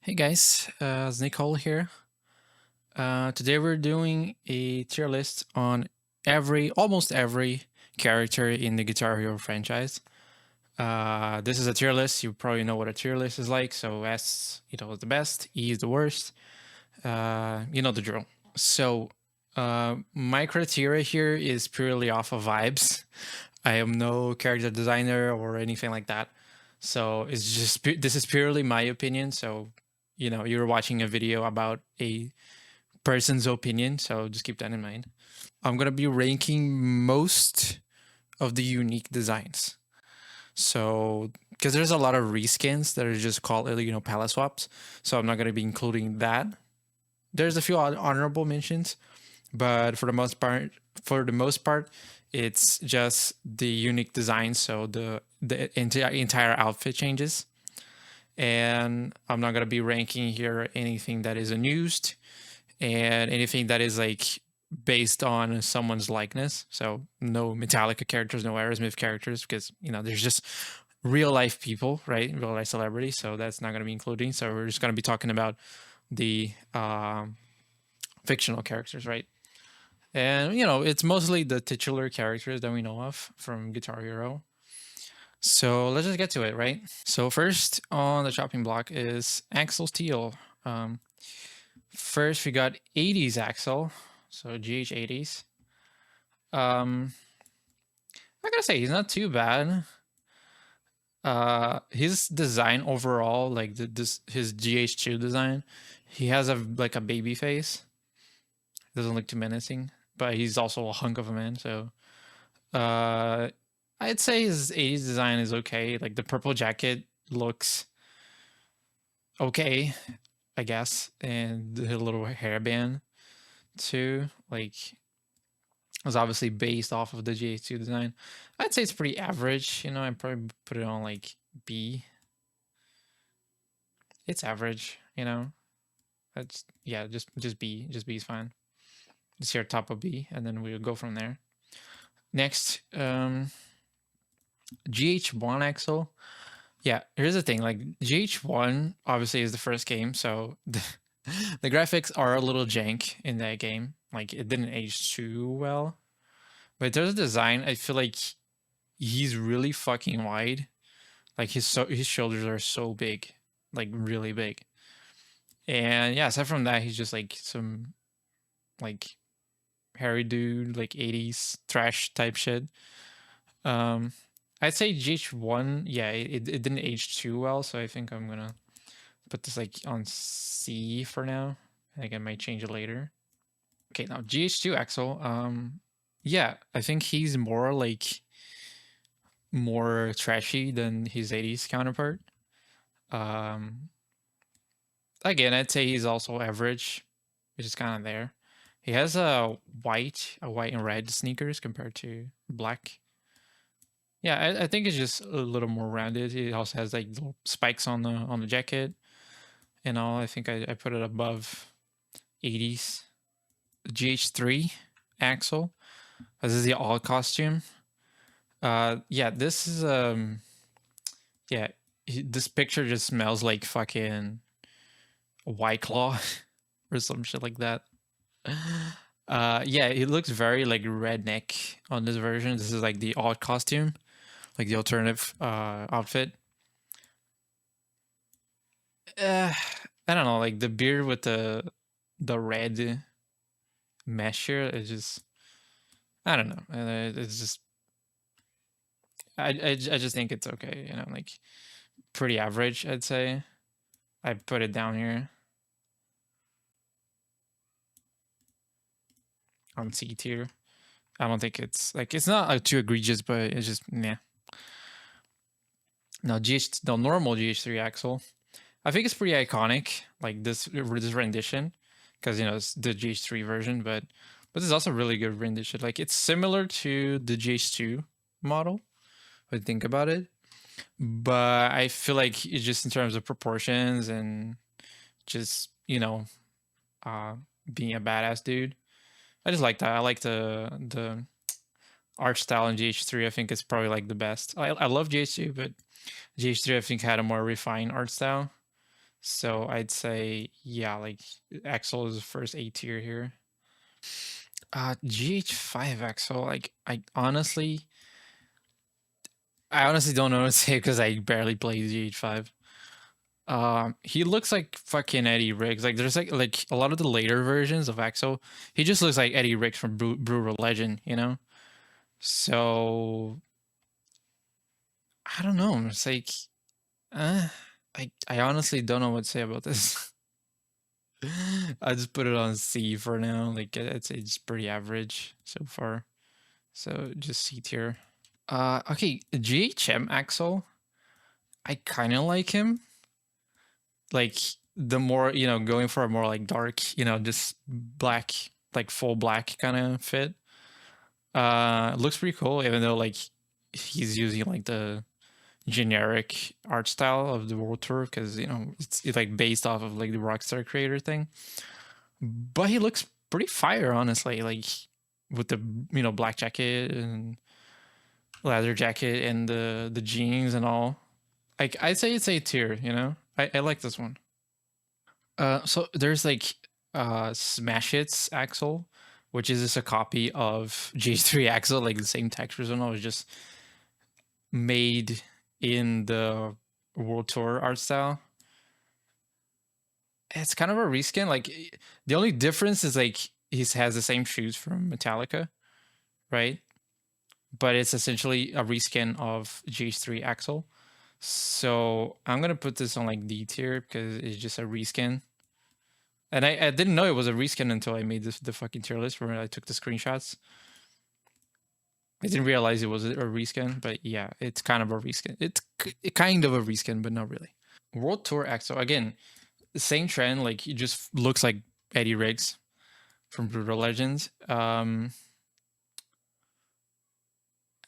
Hey guys, it's Nicole here. Today we're doing a tier list on almost every character in the Guitar Hero franchise. This is a tier list. You probably know what a tier list is like. So S, is the best, E is the worst. You know the drill. So my criteria here is purely off of vibes. I am no character designer or anything like that. So it's just this is purely my opinion. So you're watching a video about a person's opinion. So just keep that in mind. I'm gonna be ranking most of the unique designs. So because there's a lot of reskins that are just called palette swaps. So I'm not gonna be including that. There's a few honorable mentions, but for the most part, it's just the unique design. So the entire outfit changes, and I'm not gonna be ranking here anything that is unused and anything that is like based on someone's likeness. So no Metallica characters, no Aerosmith characters, because there's just real life people, right? Real life celebrities. So that's not gonna be including. So we're just gonna be talking about the fictional characters, right? And it's mostly the titular characters that we know of from Guitar Hero. So let's just get to it, right? So first on the chopping block is Axel Steel. First we got 80s Axel, so GH80s. I gotta say he's not too bad. His design overall, like his GH2 design, he has a baby face. Doesn't look too menacing, but he's also a hunk of a man. So, I'd say his 80s design is okay. Like the purple jacket looks okay, I guess, and the little hairband too. Like was obviously based off of the GH2 design. I'd say it's pretty average. I'd probably put it on like B. It's average. That's yeah, just B. Just B is fine. Just here top of B, and then we'll go from there. Next, GH1 Axel. Yeah, here's the thing. Like GH1 obviously is the first game, so the graphics are a little jank in that game. Like it didn't age too well. But there's a design, I feel like he's really fucking wide. Like his shoulders are so big, like really big. And yeah, aside from that, he's just like some like hairy dude, like 80s trash type shit. I'd say GH1, yeah, it didn't age too well, so I think I'm gonna put this like on C for now. I think I might change it later. Okay, now GH2 Axel. Yeah, I think he's more trashy than his 80s counterpart. Um, Again, I'd say he's also average, which is kind of there. He has a white and red sneakers compared to black. Yeah, I think it's just a little more rounded. He also has like little spikes on the jacket and all. I think I put it above 80s. GH3 Axel. This is the all costume. Yeah, this is yeah, this picture just smells like fucking White Claw or some shit like that. Yeah, it looks very like redneck on this version. This is like the odd costume, like the alternative outfit. I don't know, like the beard with the red mesh here. It just I don't know. It's just I just think it's okay. Like pretty average. I'd say. I put it down here on C tier. I don't think it's like it's not too egregious, but it's just nah. Now the normal GH3 Axel, I think it's pretty iconic, like this rendition, because it's the GH3 version, but this is also a really good rendition. Like it's similar to the GH2 model, if I think about it, but I feel like it's just in terms of proportions and just being a badass dude. I just like that. I like the art style in GH3. I think it's probably like the best. I love GH2, but GH3 I think had a more refined art style. So I'd say, yeah, like Axel is the first A tier here. GH5 Axel, like I honestly don't know what to say because I barely play GH5. He looks like fucking Eddie Riggs. Like there's like a lot of the later versions of Axel, he just looks like Eddie Riggs from Brutal Legend, you know? So I don't know. It's like uh, I honestly don't know what to say about this. I just put it on C for now. Like it's pretty average so far. So just C tier. Okay, GHM Axel. I kind of like him. Like the more, going for a more like dark, just black, like full black kind of fit. Looks pretty cool, even though like he's using like the generic art style of the World Tour because it's like based off of like the Rockstar creator thing. But he looks pretty fire, honestly. Like with the black jacket and leather jacket and the jeans and all. Like I'd say it's A tier. I like this one. So there's like Smash Hits Axel, which is just a copy of J3 Axel, like the same textures and all. It's just made in the World Tour art style. It's kind of a reskin. Like the only difference is like he has the same shoes from Metallica, right? But it's essentially a reskin of GH3 Axel. So I'm gonna put this on like D tier because it's just a reskin. And I didn't know it was a reskin until I made the fucking tier list where I took the screenshots. I didn't realize it was a reskin, but yeah, it's kind of a reskin. It's kind of a reskin, but not really. World Tour Axel, again, the same trend. Like he just looks like Eddie Riggs from Brutal Legends.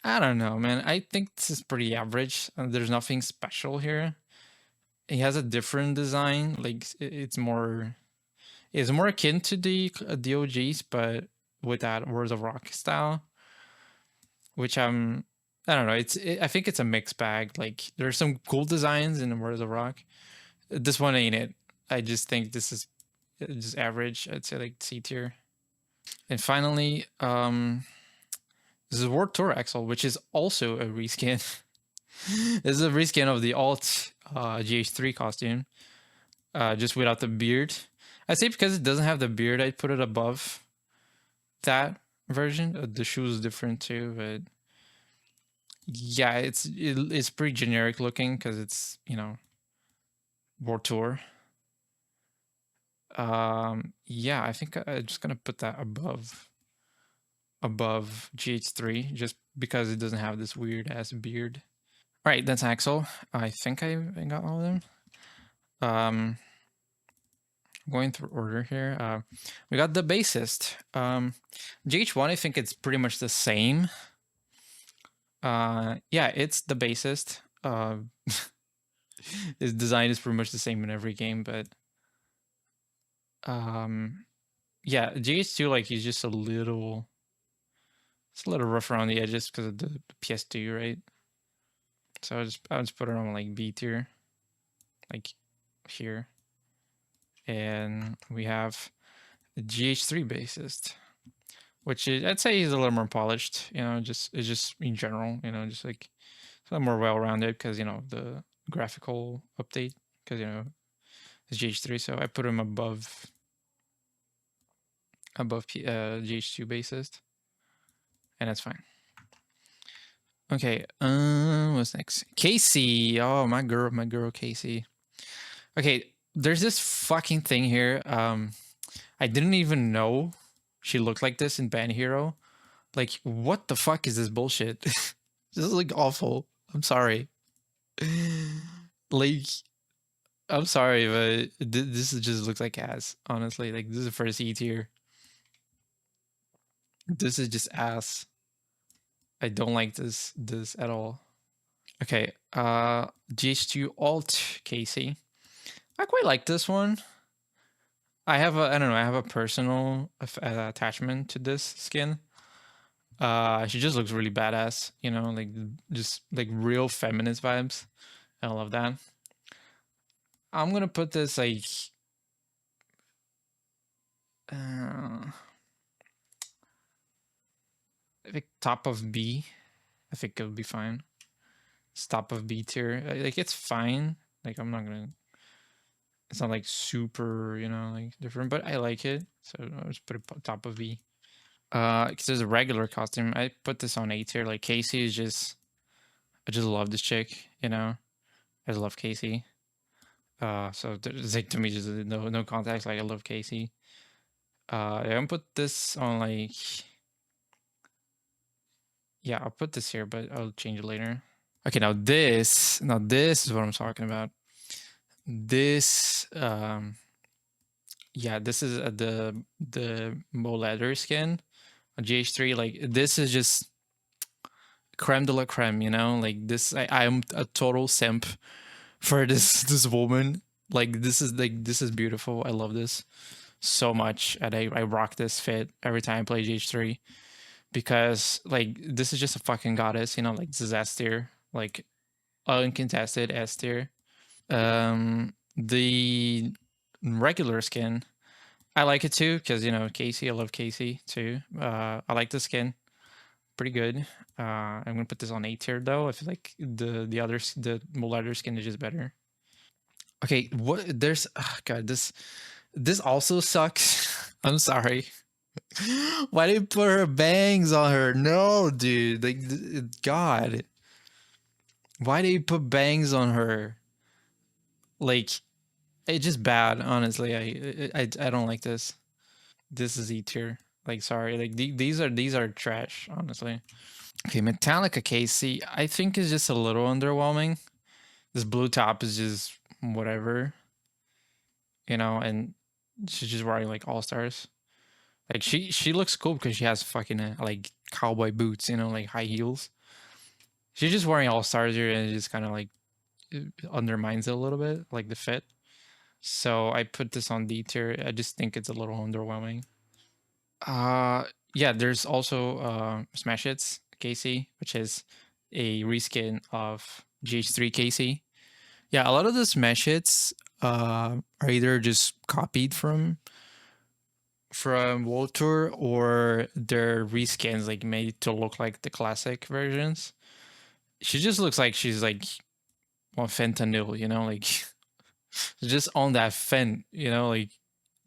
I don't know, man. I think this is pretty average. There's nothing special here. He has a different design. Like it's more akin to the OGs, but with that Words of Rock style, which I don't know. I think it's a mixed bag. Like there's some cool designs in the Words of Rock. This one ain't it. I just think this is just average. I'd say like C tier. And finally, this is World Tour Axel, which is also a reskin. This is a reskin of the alt GH3 costume, just without the beard. I say because it doesn't have the beard, I'd put it above that version. The shoe is different too, but yeah, it's pretty generic looking because it's World Tour. Yeah, I think I'm just gonna put that above GH3 just because it doesn't have this weird ass beard. All right, that's Axel. I think I got all of them. Going through order here. We got the bassist. GH1, I think it's pretty much the same. Yeah, it's the bassist. His design is pretty much the same in every game, but yeah, GH2 like he's just it's a little rough around the edges because of the PS2, right? So I'll just put it on like B tier, like here. And we have the GH3 bassist, which is, I'd say he's a little more polished, it's just in general, just like it's a little more well-rounded because, the graphical update, because, it's GH3. So I put him above GH2 bassist, and that's fine. Okay, what's next? Casey. Oh, my girl Casey. Okay, there's this fucking thing here. I didn't even know she looked like this in Band Hero. Like, what the fuck is this bullshit? This is like awful. I'm sorry. Like, I'm sorry, but this just looks like ass. Honestly, like this is the first E tier. This is just ass. I don't like this at all. Okay, GH2 Alt Casey. I quite like this one. I don't know, I have a personal attachment to this skin. She just looks really badass, like just like real feminist vibes. I love that. I'm gonna put this like I think top of B. I think it'll be fine. It's top of B tier. Like it's fine. Like I'm not gonna. It's not like super, like different, but I like it. So I'll just put it top of B. Because there's a regular costume. I put this on A tier. Like Casey is just, I just love this chick. I just love Casey. So there's like to me just no context. Like I love Casey. I'm gonna put this on like, yeah, I'll put this here, but I'll change it later. Okay, now this is what I'm talking about. This, yeah, this is the Mo leather skin on GH3. Like this is just creme de la creme, like this. I'm a total simp for this woman. Like this is beautiful. I love this so much, and I rock this fit every time I play GH3 because like this is just a fucking goddess. Like this is S tier, like uncontested S tier. The regular skin, I like it too because Casey. I love Casey too. I like the skin, pretty good. I'm gonna put this on A tier though. I feel like the Moletter skin is just better. Okay, what there's God, this also sucks. I'm sorry. Why did you put her bangs on her? No, dude. Like God. Why did you put bangs on her? Like it's just bad, honestly. I don't like this. This is E tier. Like sorry. Like these are trash, honestly. Okay, Metallica Casey, I think is just a little underwhelming. This blue top is just whatever, and she's just wearing like all stars. Like she looks cool because she has fucking like cowboy boots, like high heels. She's just wearing all stars here, and it just kind of like undermines it a little bit, like the fit. So I put this on D tier. I just think it's a little underwhelming. Uh, yeah. There's also Smash Hits Casey, which is a reskin of GH3 Casey. Yeah, a lot of the Smash Hits are either just copied from World Tour or they're reskins like made to look like the classic versions. She just looks like she's like on fentanyl, like just on that fent, like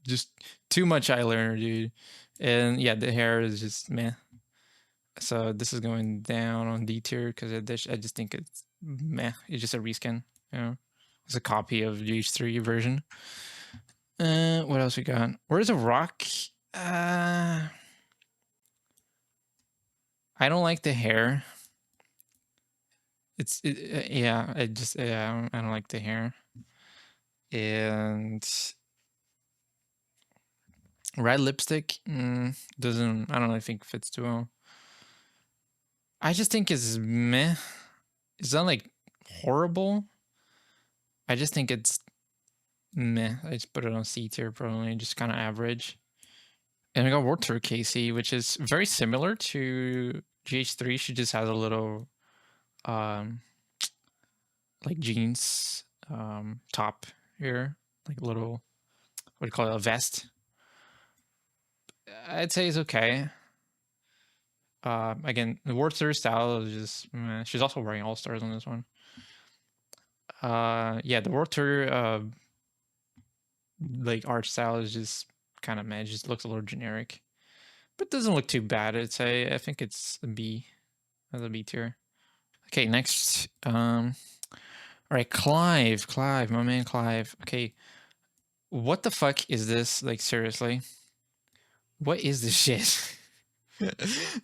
just too much eyeliner, dude. And yeah, the hair is just meh. So this is going down on D tier because I just think it's meh. It's just a reskin, It's a copy of GH3 version. What else we got? Where's a rock? I don't like the hair. Yeah. I don't like the hair. And red lipstick doesn't. I don't know. I think fits too well. I just think it's meh. It's not like horrible. I just think it's meh. I just put it on C tier probably, just kind of average. And I got Water Casey, which is very similar to GH3. She just has a little like jeans top here, like a little, what do you call it, a vest. I'd say it's okay. Again, the Water style is just meh. She's also wearing all stars on this one. Yeah, the Water like art style is just kind of meh. It just looks a little generic, but doesn't look too bad. I'd say I think it's a B, as a B tier. Okay, next. All right, Clive, my man Clive. Okay, what the fuck is this? Like seriously, what is this shit?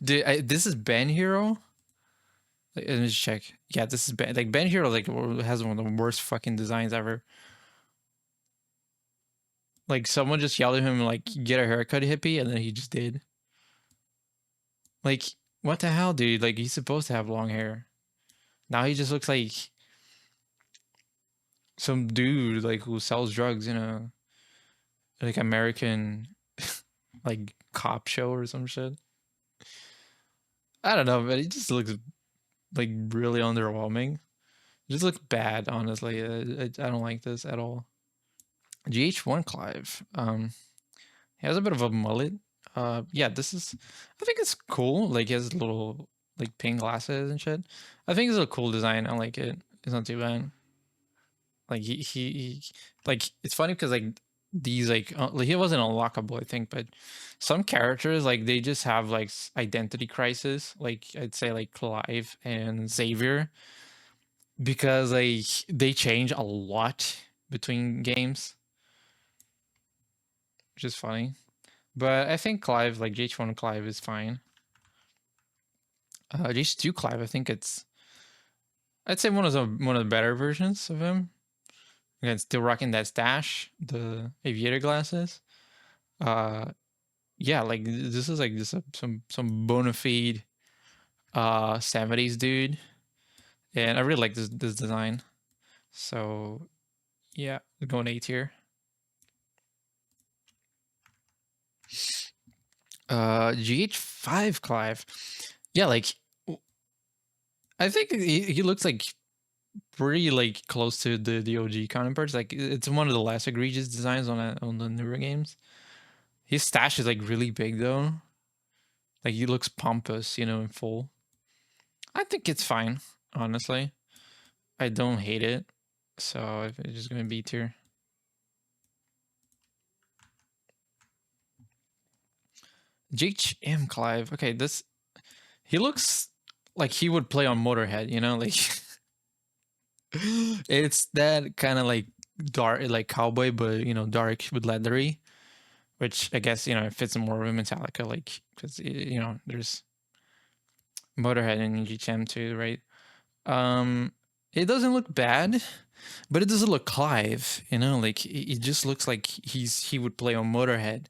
Dude, this is Ben Hero. Like, let me just check. Yeah, this is Ben. Like Ben Hero, like has one of the worst fucking designs ever. Like someone just yelled at him like, "Get a haircut, hippie," and then he just did. Like, what the hell, dude? Like he's supposed to have long hair. Now he just looks like some dude like who sells drugs, like American like cop show or some shit. I don't know, but it just looks like really underwhelming. It just looks bad, honestly. I don't like this at all. GH1 Clive. He has a bit of a mullet. Yeah, this is. I think it's cool. Like he has little like pink glasses and shit. I think it's a cool design. I like it. It's not too bad. Like like it's funny because like these like he wasn't unlockable, I think, but some characters like they just have like identity crisis. Like I'd say like Clive and Xavier because like they change a lot between games, which is funny. But I think Clive, like GH1 Clive, is fine. GH2 Clive, I think I'd say one of the better versions of him. Again, still rocking that stash, the aviator glasses. Uh, yeah, like this is like just some bona fide 70s dude, and I really like this design. So yeah, going A tier. GH5 Clive. Yeah, like I think he looks like pretty like close to the OG counterparts. Like it's one of the less egregious designs on the newer games. His stash is like really big though. Like he looks pompous, you know, in full. I think it's fine, honestly. I don't hate it. So it's just gonna be tier. GHM Clive. Okay, this he looks like he would play on Motorhead, you know, like it's that kind of like dark, like cowboy, but you know, dark with leathery, which I guess you know it fits more of a Metallica, like because you know there's Motorhead in GHM too, right? Um, it doesn't look bad, but it doesn't look Clive, you know, like it just looks like he would play on Motorhead,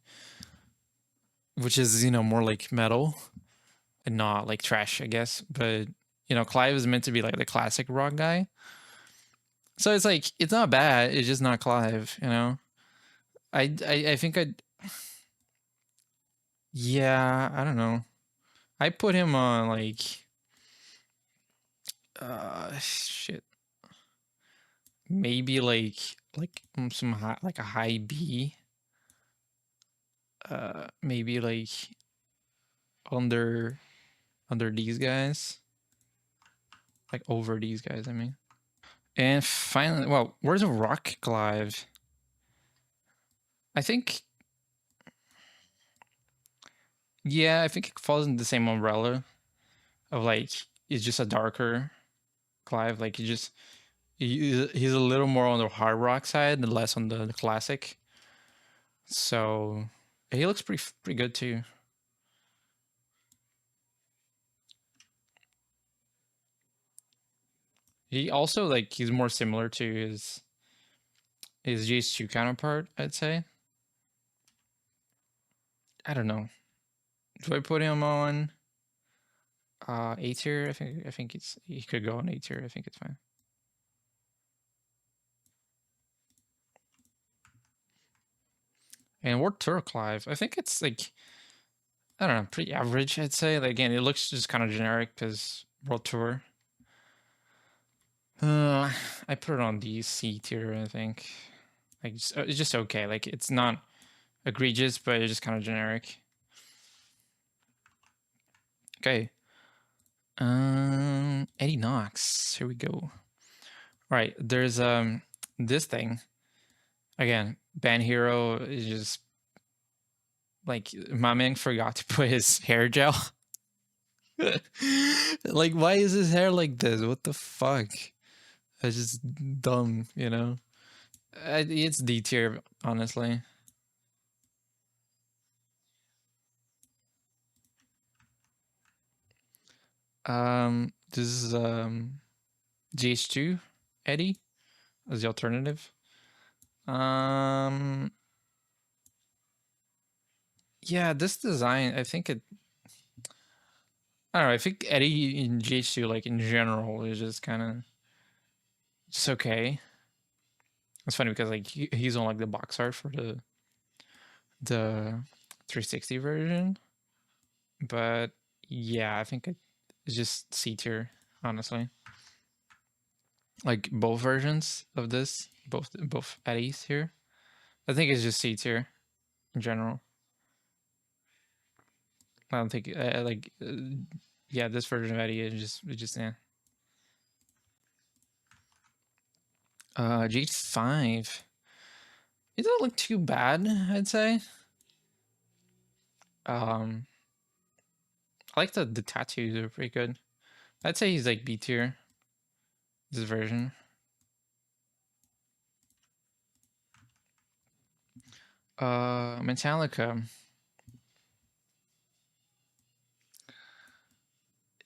which is you know more like metal and not like trash, I guess. But you know, Clive is meant to be like the classic rock guy, so it's like it's not bad. It's just not Clive, you know. I think I yeah I don't know. I put him on like shit maybe like some high, like a high B. Maybe like under these guys, like over these guys. I mean. And finally, well, where's a rock Clive? I think, yeah, I think it falls in the same umbrella of like it's just a darker Clive. Like he's a little more on the hard rock side and less on the classic. So he looks pretty good too. He also like he's more similar to his GH2 counterpart, I'd say. I don't know. Do I put him on A tier? I think it's he could go on A tier. I think it's fine. And World Tour Clive, I think it's like I don't know, pretty average. I'd say. Like, again, it looks just kind of generic because World Tour. I put it on the C tier. I think like it's just okay. Like it's not egregious, but it's just kind of generic. Okay. Eddie Knox. Here we go. All right. There's this thing again. Band Hero is just like my man forgot to put his hair gel. Like, why is his hair like this? What the fuck? It's just dumb, you know. It's D tier, honestly. This is GH2 Eddie as the alternative. Um, yeah, this design, I think it. I don't know. I think Eddie in GH2, like in general, is just kind of just okay. It's funny because like he's on like the box art for the 360 version, but yeah, I think it's just C tier, honestly. Like both versions of this, both Eddies here. I think it's just C tier in general. I don't think yeah, this version of Eddie is just yeah. GH5. It doesn't look too bad, I'd say. I like the tattoos are pretty good. I'd say he's like B tier. This version. Metallica.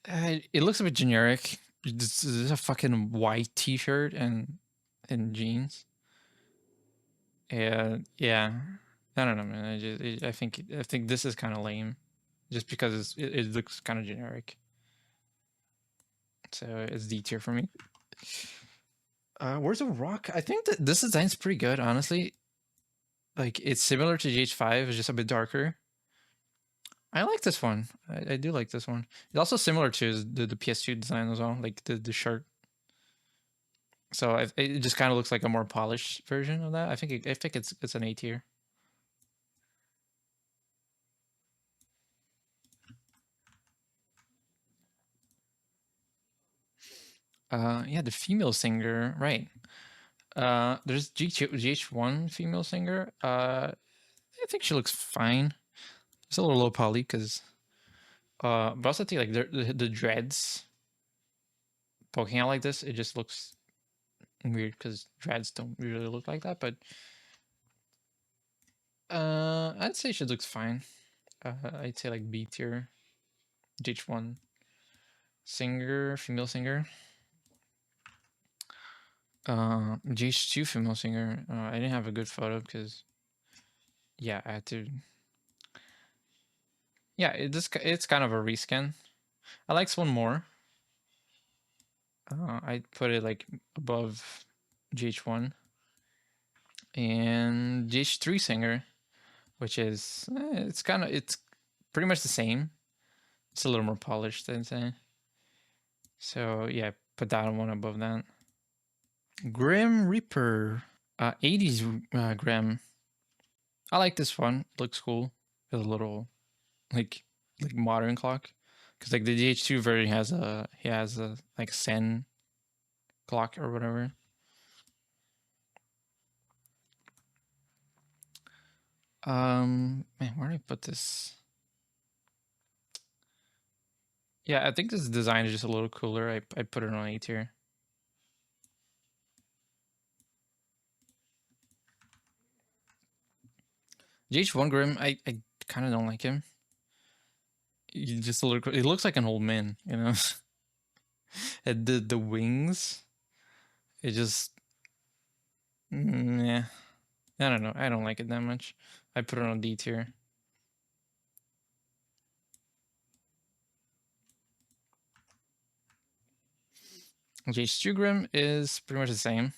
It looks a bit generic. This is a fucking white T-shirt and jeans. And yeah, I don't know, man. I think this is kind of lame, just because it looks kind of generic. So it's D tier for me. Where's the rock? I think that this design's pretty good, honestly. Like it's similar to GH5, it's just a bit darker. I like this one. I do like this one. It's also similar to the PS2 design as well, like the shirt. So it just kind of looks like a more polished version of that. I think it's an A tier. Yeah, the female singer, right? There's GH1 female singer. I think she looks fine. It's a little low poly because, but also I think like the dreads poking out like this, it just looks weird because dreads don't usually look like that. But I'd say she looks fine. I'd say like B tier, GH1 singer, female singer. GH2 female singer. I didn't have a good photo because, yeah, I had to. Yeah, it's kind of a reskin. I like this one more. I put it like above GH1 and GH3 singer, which is it's pretty much the same. It's a little more polished, I'd say. So yeah, put that one above that. Grim Reaper, 80s Grim. I like this one. It looks cool. It's a little like modern clock, because like the GH2 version has a like Sen clock or whatever. Man, where did I put this? Yeah, I think this design is just a little cooler. I put it on A tier. GH1 Grim, I kind of don't like him. He's just a little. It looks like an old man, you know. And the wings, it just yeah. I don't know. I don't like it that much. I put it on D tier. GH2 Grim is pretty much the same.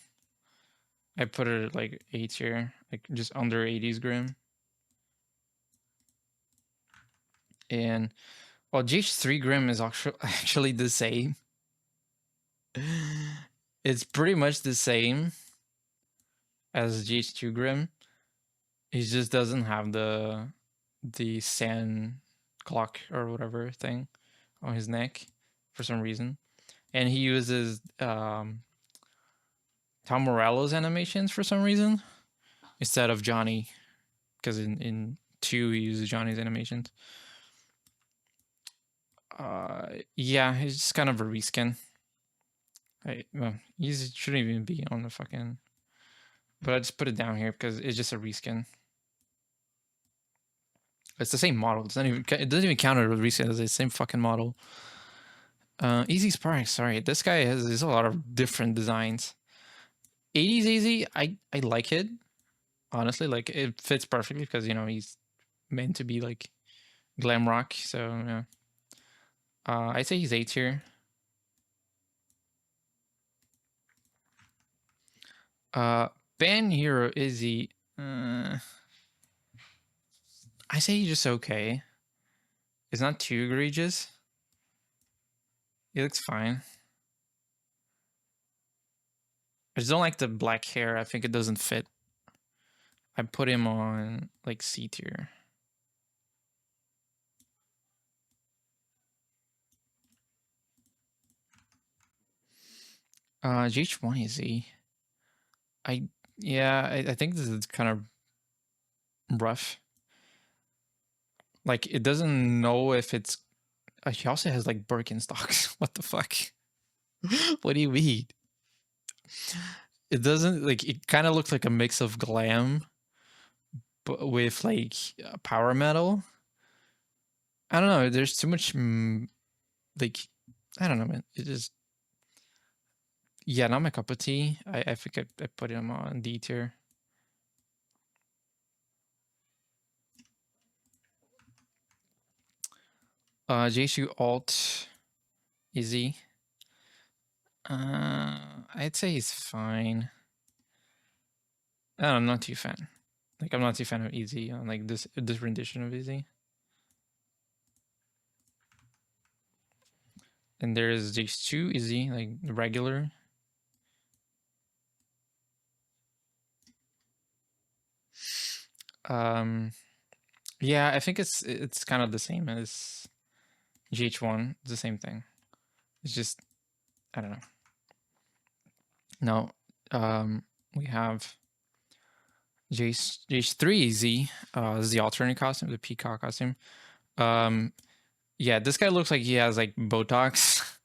I put it like A tier, like just under 80s Grim. And well, GH3 Grim is actually the same. It's pretty much the same as GH2 Grim. He just doesn't have the sand clock or whatever thing on his neck for some reason. And he uses Tom Morello's animations for some reason instead of Johnny, because in 2 he uses Johnny's animations. Yeah, it's just kind of a reskin. Well, he shouldn't even be on the fucking. But I just put it down here because it's just a reskin. It's the same model. It's not even. It doesn't even count as a reskin. It's the same fucking model. Izzy Sparks. Sorry, this guy has a lot of different designs. 80s Izzy, I like it. Honestly, like it fits perfectly because he's meant to be like glam rock. So yeah. I'd say he's A tier. Band Hero Izzy. I say he's just okay. It's not too egregious. He looks fine. I just don't like the black hair. I think it doesn't fit. I put him on like C tier. GH1 Izzy. I think this is kind of rough. Like it doesn't know if it's. He also has like Birkenstocks. What the fuck? What do you mean? It doesn't like. It kind of looks like a mix of glam, but with like power metal. I don't know. There's too much like. I don't know, man. It just. Yeah, not my cup of tea. I think I put him on D tier. JSU alt Izzy. I'd say he's fine. I'm not too fan. Like I'm not too fan of Izzy on like this rendition of Izzy. And there's these two Izzy, like regular. Yeah, I think it's kind of the same as GH1. It's the same thing. It's just I don't know. No, we have GH3 Izzy. This is the alternate costume, the peacock costume. Yeah, this guy looks like he has like Botox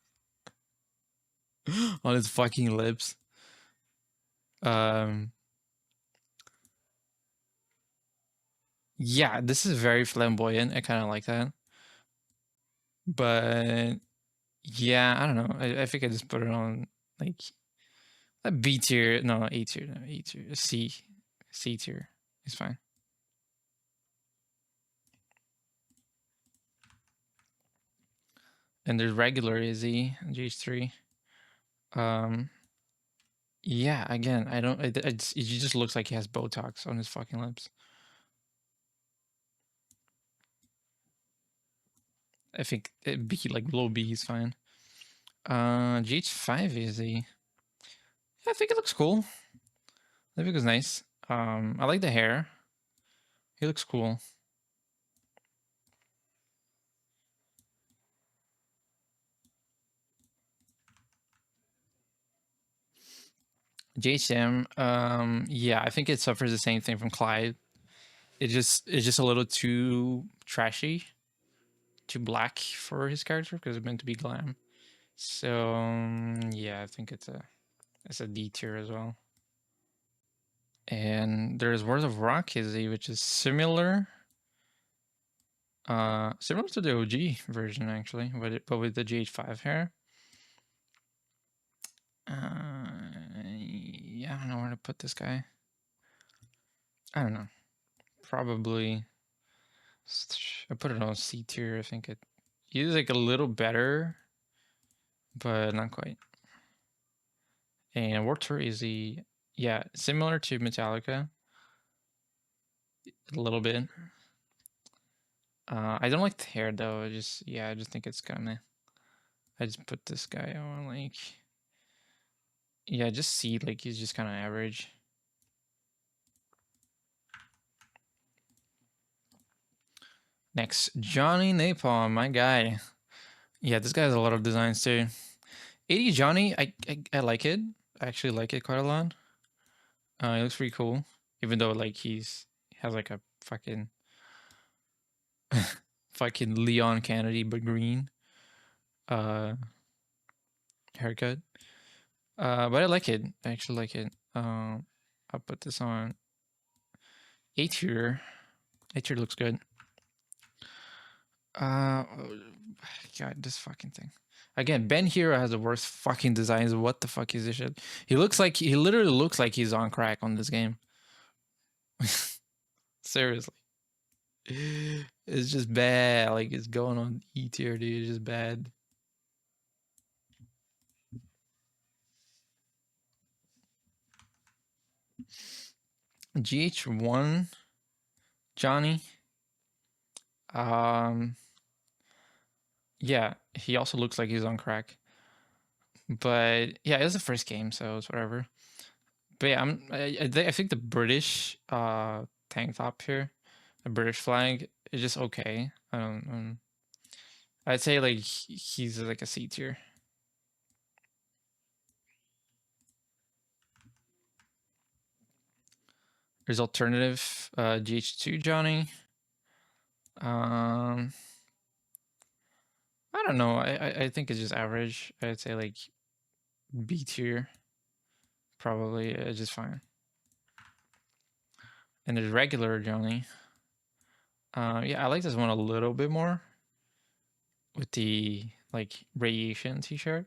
on his fucking lips. Yeah, this is very flamboyant. I kind of like that. But yeah, I don't know. I think I just put it on like a B tier. No, A tier. No, A tier. C tier. It's fine. And there's regular Izzy, GH3. Yeah, again, I don't. It just looks like he has Botox on his fucking lips. I think B, like low B, is fine. GH5 Izzy. Yeah, I think it looks cool. I think it's nice. I like the hair. He looks cool. JHM, yeah, I think it suffers the same thing from Clive. It's just a little too trashy, too black for his character because it's meant to be glam. So yeah, I think it's a D tier as well. And there's Words of Rock Izzy, which is similar. Similar to the OG version actually, but with the GH5 hair. Yeah, I don't know where to put this guy. I don't know. Probably I put it on C tier. I think he's like a little better, but not quite. And Warped Tour is similar to Metallica, a little bit. I don't like the hair though. I just think it's kind of. I just put this guy on like. Yeah, just see like he's just kind of average. Next, Johnny Napalm, my guy. Yeah, this guy has a lot of designs too. 80 Johnny, I like it. I actually like it quite a lot. It looks pretty cool, even though like he has like a fucking Leon Kennedy but green haircut. But I like it. I actually like it. I'll put this on A tier. A tier looks good. God, this fucking thing. Again, Ben Hero has the worst fucking designs. What the fuck is this shit? He literally looks like he's on crack on this game. Seriously. It's just bad. Like it's going on E tier, dude. It's just bad. GH1 Johnny. Yeah, he also looks like he's on crack. But yeah, it was the first game, so it's whatever. But yeah, I think the British tank top here, the British flag, is just okay. I'd say like he's like a C tier. There's alternative GH2 Johnny. I don't know. I think it's just average. I'd say like B tier. Probably just fine. And there's regular Johnny. Yeah, I like this one a little bit more with the like radiation t-shirt.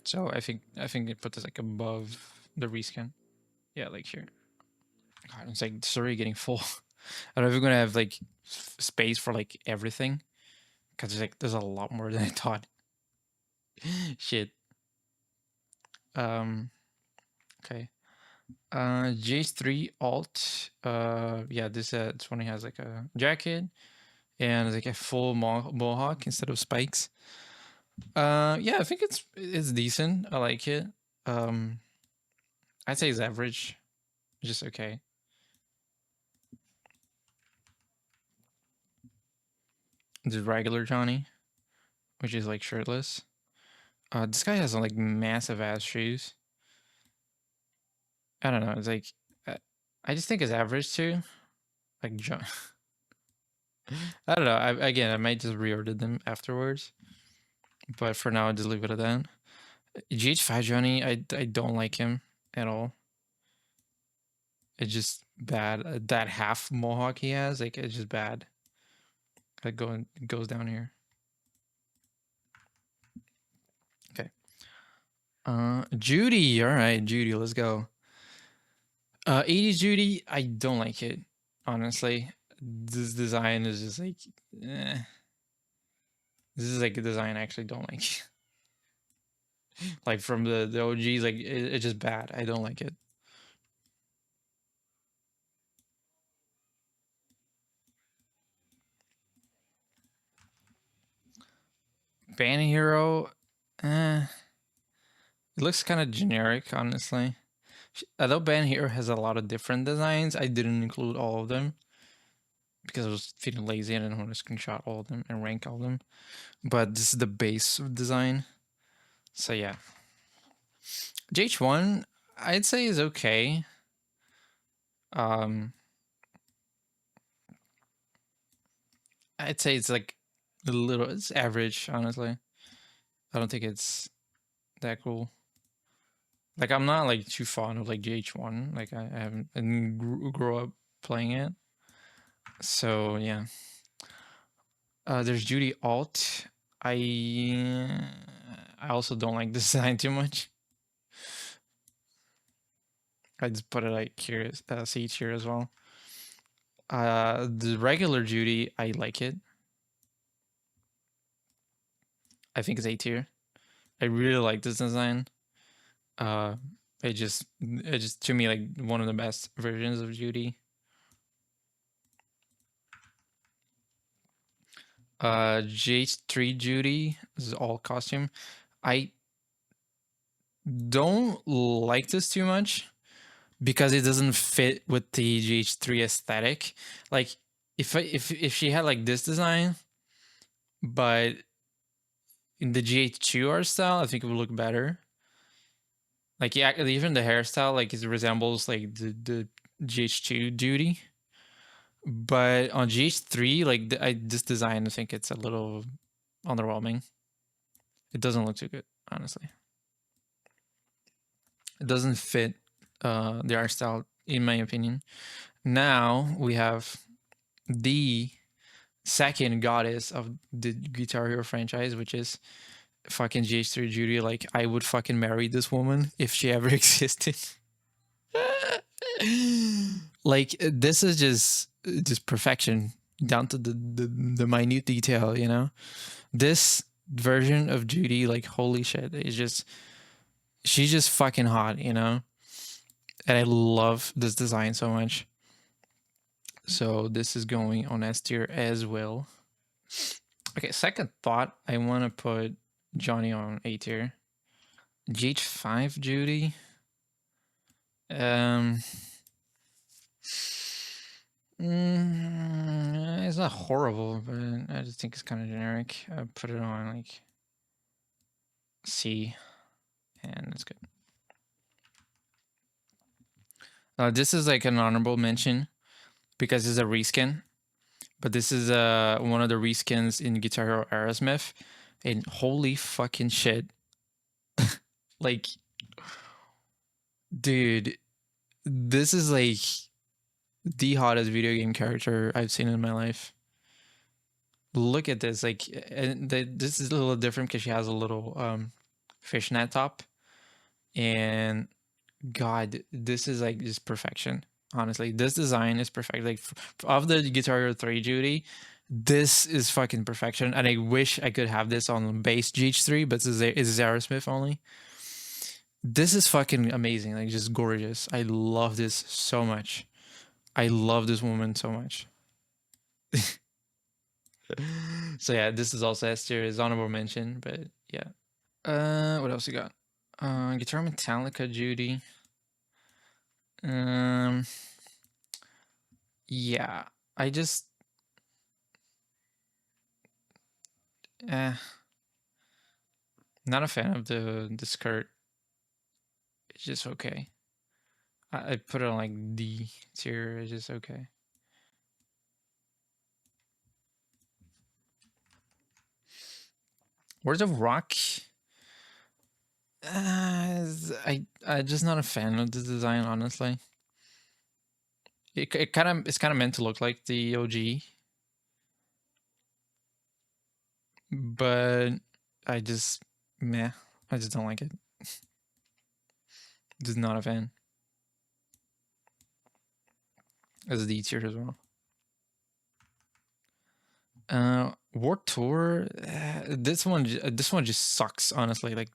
So I think it put this like above the reskin. Yeah, like here. God, it's like it's already getting full. I don't know if we're gonna have like space for like everything, because there's a lot more than I thought. Shit. Okay. J3 alt. Yeah, this one has like a jacket and like a full mohawk instead of spikes. Yeah, I think it's decent. I like it. I'd say it's average, just okay. The regular Johnny, which is like shirtless. This guy has like massive ass shoes. I don't know. It's like I just think it's average too. Like John. I don't know. I might just reorder them afterwards, but for now, I'll just leave it at that. GH5 Johnny, I don't like him at all. It's just bad. That half mohawk he has, like it's just bad. Like goes down here. Okay. Judy. All right, Judy. Let's go. 80s Judy. I don't like it, honestly. This design is just like, this is like a design I actually don't like. Like from the OGs, like it's just bad. I don't like it. Band Hero, it looks kind of generic, honestly. Although Band Hero has a lot of different designs, I didn't include all of them because I was feeling lazy and I didn't want to screenshot all of them and rank all of them. But this is the base design. So yeah. GH1, I'd say is okay. I'd say it's like it's average, honestly. I don't think it's that cool. Like I'm not like too fond of like GH1. Like I haven't grew up playing it. So yeah. There's Judy Alt. I also don't like this design too much. I just put it like here, C tier as well. The regular Judy, I like it. I think it's A tier. I really like this design. It just to me like one of the best versions of Judy. J3 Judy, this is all costume. I don't like this too much because it doesn't fit with the GH3 aesthetic. Like if she had like this design, but in the GH2 art style, I think it would look better. Like yeah, even the hairstyle, like it resembles like the GH2 Judy. But on GH3, like this design, I think it's a little underwhelming. It doesn't look too good, honestly. It doesn't fit the art style, in my opinion. Now we have the second goddess of the Guitar Hero franchise, which is fucking GH3 Judy. Like, I would fucking marry this woman if she ever existed. Like, this is just perfection down to the minute detail, you know? This version of Judy, like, holy shit, is just, she's just fucking hot, you know? And I love this design so much. So this is going on S tier as well. Okay, second thought, I want to put Johnny on A tier. GH5 Judy. It's not horrible, but I just think it's kind of generic. I put it on like C, and it's good. This is like an honorable mention because it's a reskin, but this is one of the reskins in Guitar Hero Aerosmith, and holy fucking shit, like, dude, this is like the hottest video game character I've seen in my life. Look at this, like, and this is a little different because she has a little fishnet top, and God, this is like just perfection. Honestly, this design is perfect. Like of the Guitar Hero 3 Judy, this is fucking perfection. And I wish I could have this on base GH3, but it's Aerosmith only. This is fucking amazing. Like just gorgeous. I love this so much. I love this woman so much. So yeah, this is also S tier, is honorable mention, but yeah. What else you got? Guitar Metallica Judy. Yeah, I just not a fan of the skirt. It's just okay. I put it on like D tier. It's just okay. Words of Rock. I'm just not a fan of the design, honestly. It's kind of meant to look like the OG, but I just meh. I just don't like it. Just not a fan. As a D tier as well. War Tour. This one just sucks. Honestly, like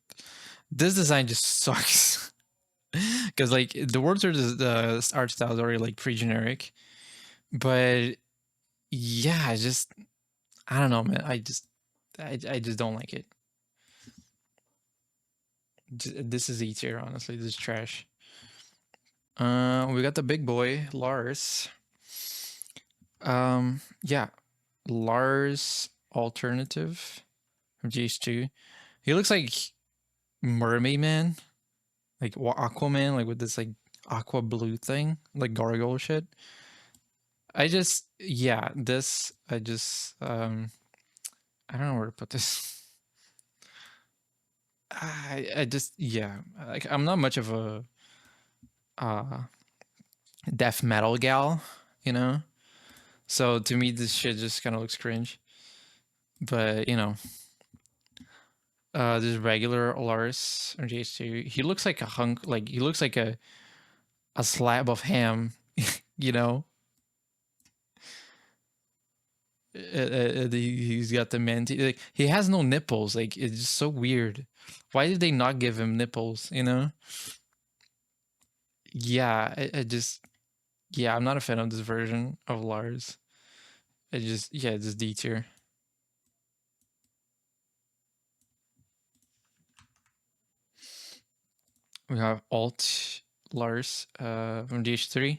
this design just sucks. Because like the words are the art style is already like pretty generic, but yeah, I don't know, man. I just don't like it. This is E tier, honestly. This is trash. We got the big boy Lars. Yeah, Lars alternative from GH2. He looks like Mermaid Man, like Aquaman, like with this like aqua blue thing, like gargoyle shit. Yeah, this I don't know where to put this. I just yeah, like I'm not much of a uh death metal gal, you know. So to me, this shit just kind of looks cringe. But you know, this regular Lars or GH2, he looks like a hunk, like he looks like a slab of ham, you know. He's got the man. Like he has no nipples. Like it's just so weird. Why did they not give him nipples? You know? Yeah, I just yeah, I'm not a fan of this version of Lars. It's just D tier. We have Alt Lars from DH3.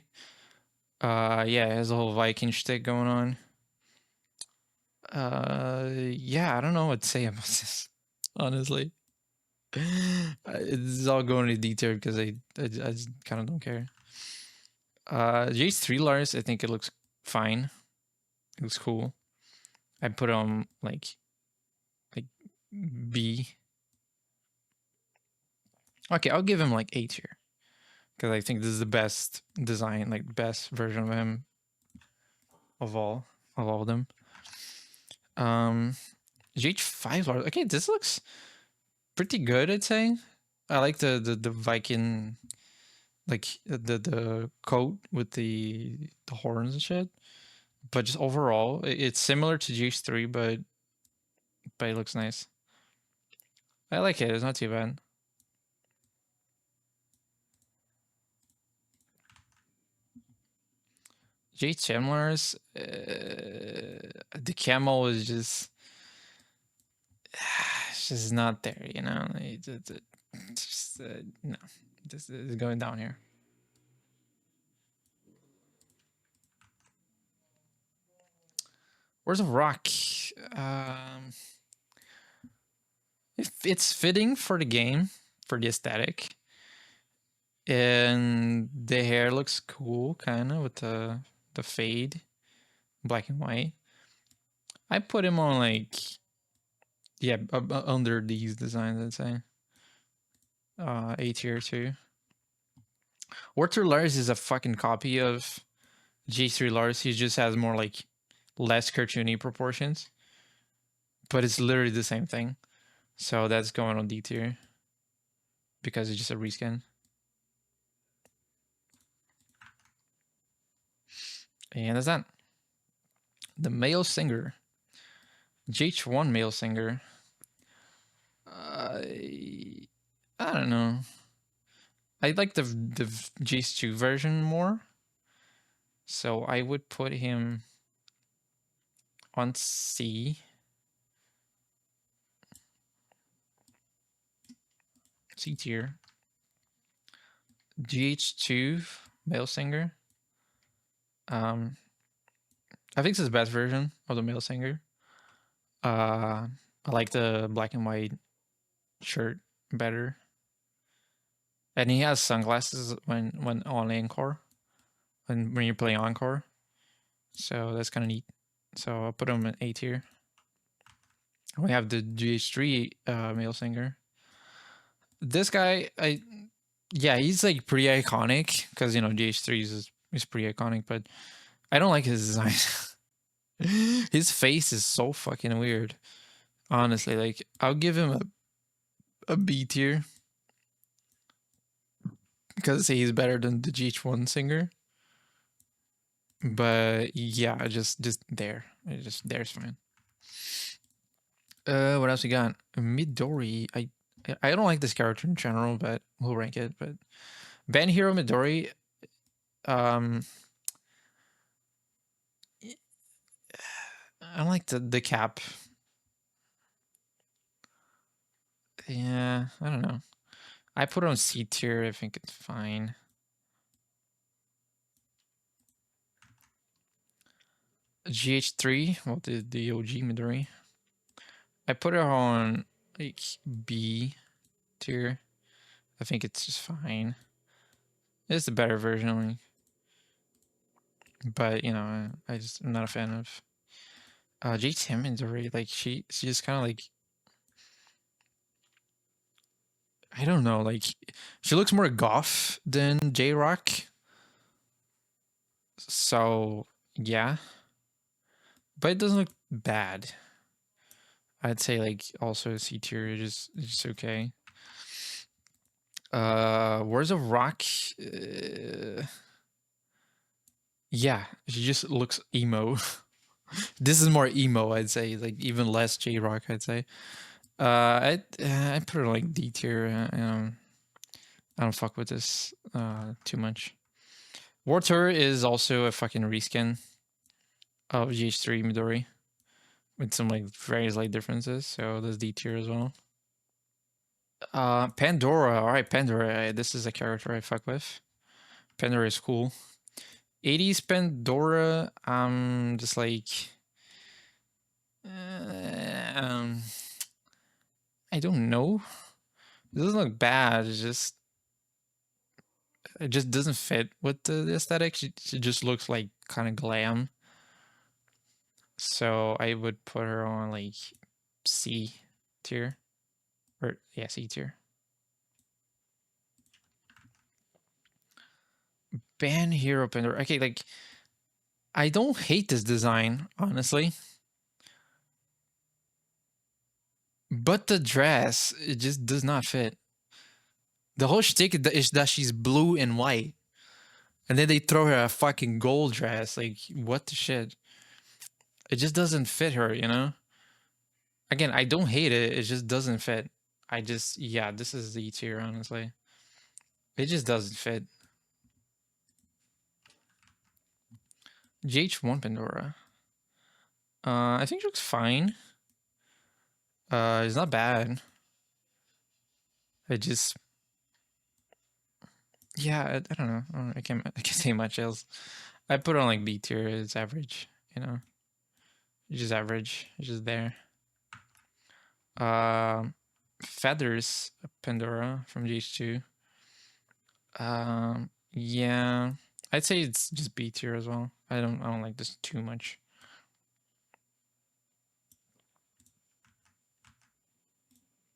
Yeah, it has a whole Viking shtick going on. Yeah, I don't know what to say about this, honestly. It's all going to D tier because I just kind of don't care. GH3 Lars, I think it looks fine. It looks cool. I put it on like B. Okay, I'll give him like A tier because I think this is the best design, like best version of him of all of them. GH5 Lars. Okay, this looks pretty good, I'd say. I like the Viking, like the coat with the horns and shit. But just overall, it's similar to GH3, but it looks nice. I like it. It's not too bad. J. Chandler's, the camel is just just not there, you know. No, this is going down here. Where's a rock? It's fitting for the game, for the aesthetic, and the hair looks cool, kind of with the fade, black and white. I put him on like, yeah, under these designs, I'd say. A tier 2. Water Lars is a fucking copy of G3 Lars. He just has more like less cartoony proportions, but it's literally the same thing. So that's going on D tier because it's just a reskin. And that's that. The male singer. GH1 male singer. I don't know. I like the GH2 version more. So I would put him on C. C tier. GH2 male singer. I think this is the best version of the male singer. I like the black and white shirt better. And he has sunglasses when on Encore. When you're playing Encore. So that's kind of neat. So I'll put him at A tier. We have the GH3 male singer. This guy, yeah, he's like pretty iconic because, you know, GH3 is pretty iconic, but I don't like his design. His face is so fucking weird. Honestly, like, I'll give him a B tier because he's better than the GH1 singer. But yeah, just there. Just there's fine. What else we got? Midori. I don't like this character in general, but we'll rank it. But band hero Midori. I don't like the cap. Yeah, I don't know. I put it on C tier. I think it's fine. GH3, well, the OG Midori. I put it on like B tier. I think it's just fine. It's a better version, like, but you know, I'm not a fan of GH Midori. Like she's just kind of like, I don't know, like she looks more goth than J-Rock. So yeah, but it doesn't look bad. I'd say like also C tier is just okay. Where's a rock? Yeah, she just looks emo. This is more emo, I'd say, like even less J-Rock, I'd say. I put her like D tier. I don't fuck with this too much. Water is also a fucking reskin of GH3 Midori with some like very slight differences, so that's D tier as well. Pandora. All right, Pandora. This is a character I fuck with. Pandora is cool. 80s Pandora. Just like, I don't know. It doesn't look bad. It just doesn't fit with the aesthetic. She just looks like kind of glam. So I would put her on like C tier, or yeah, C tier. Band hero Pandora. Okay, like I don't hate this design, honestly. But the dress, it just does not fit. The whole shtick is that she's blue and white. And then they throw her a fucking gold dress. Like, what the shit? It just doesn't fit her, you know? Again, I don't hate it. It just doesn't fit. Yeah, this is the tier, honestly. It just doesn't fit. GH1 Pandora. I think she looks fine. It's not bad. I just, yeah, I don't know. I can't say much else. I put on like B tier. It's average, you know. It's just average. It's just there. Feathers Pandora from GH2. Yeah, I'd say it's just B tier as well. I don't like this too much.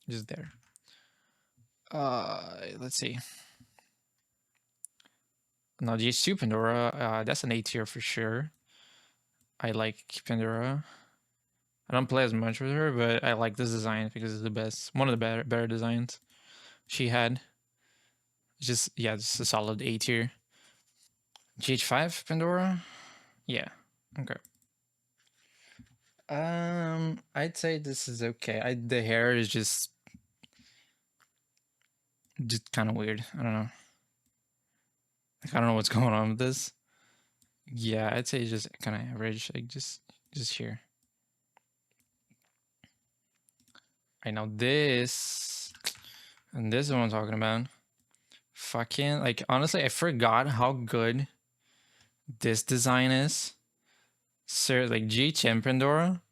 Just there. Let's see. Now GH2 Pandora, that's an A tier for sure. I like Pandora. I don't play as much with her, but I like this design because it's the best, one of the better designs she had. Just, yeah, just a solid A tier. GH5 Pandora, yeah, okay. I'd say this is okay. The hair is just kind of weird. I don't know. Like, I don't know what's going on with this. Yeah, I'd say just kind of average. Like just here. I know this, and this is what I'm talking about. Fucking, like, honestly, I forgot how good this design is. Sir, like GHM Pandora.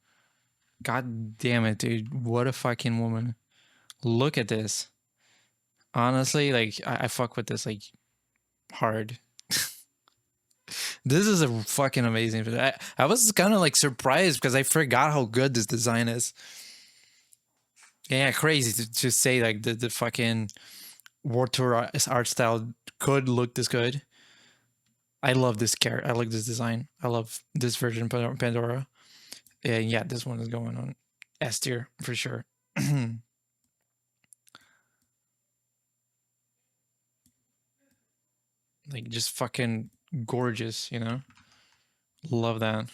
God damn it, dude. What a fucking woman. Look at this. Honestly, like, I fuck with this, like, hard. This is a fucking amazing. I was kind of like surprised because I forgot how good this design is. Yeah, crazy to say like the fucking World Tour art style could look this good. I love this character. I like this design. I love this version of Pandora. And yeah, this one is going on S tier for sure. Like just fucking gorgeous, you know? Love that.